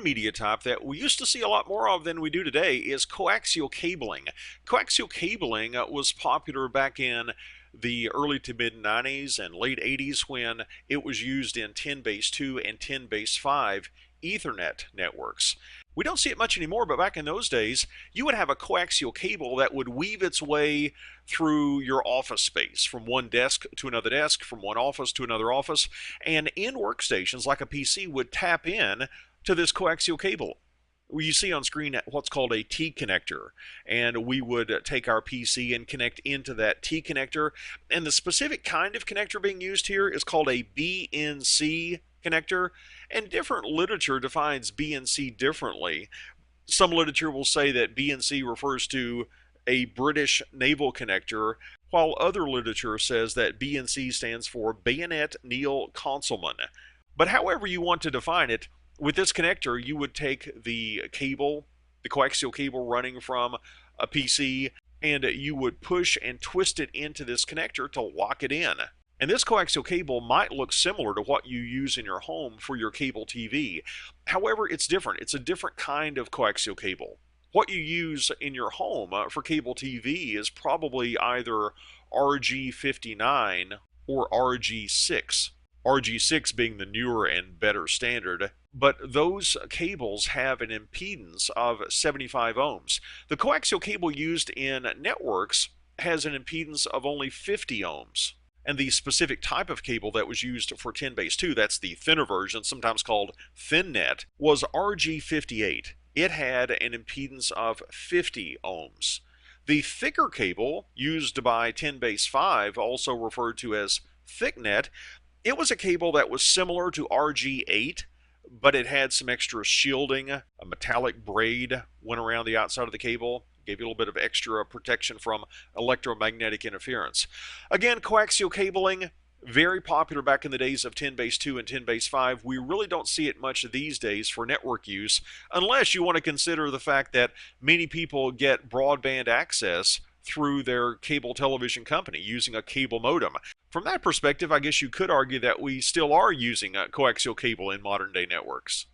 media type that we used to see a lot more of than we do today is coaxial cabling. Coaxial cabling was popular back in the early to mid 90s and late 80s when it was used in 10 base 2 and 10 base 5 Ethernet networks. We don't see it much anymore, but back in those days, you would have a coaxial cable that would weave its way through your office space, from one desk to another desk, from one office to another office, and in workstations like a PC would tap in to this coaxial cable. You see on screen what's called a T connector, and we would take our PC and connect into that T connector, and the specific kind of connector being used here is called a BNC connector, and different literature defines BNC differently. Some literature will say that BNC refers to a British naval connector, while other literature says that BNC stands for Bayonet Neil Consolman. But however you want to define it, with this connector, you would take the cable, the coaxial cable running from a PC, and you would push and twist it into this connector to lock it in. And this coaxial cable might look similar to what you use in your home for your cable TV. However, it's different. It's a different kind of coaxial cable. What you use in your home for cable TV is probably either RG59 or RG6. RG6 being the newer and better standard, but those cables have an impedance of 75 ohms. The coaxial cable used in networks has an impedance of only 50 ohms. And the specific type of cable that was used for 10 base 2, that's the thinner version, sometimes called ThinNet, was RG58. It had an impedance of 50 ohms. The thicker cable, used by 10 base 5, also referred to as ThickNet, it was a cable that was similar to RG8, but it had some extra shielding. A metallic braid went around the outside of the cable, gave you a little bit of extra protection from electromagnetic interference. Again, coaxial cabling, very popular back in the days of 10 base 2 and 10 base 5. We really don't see it much these days for network use, unless you want to consider the fact that many people get broadband access through their cable television company using a cable modem. From that perspective, I guess you could argue that we still are using coaxial cable in modern day networks.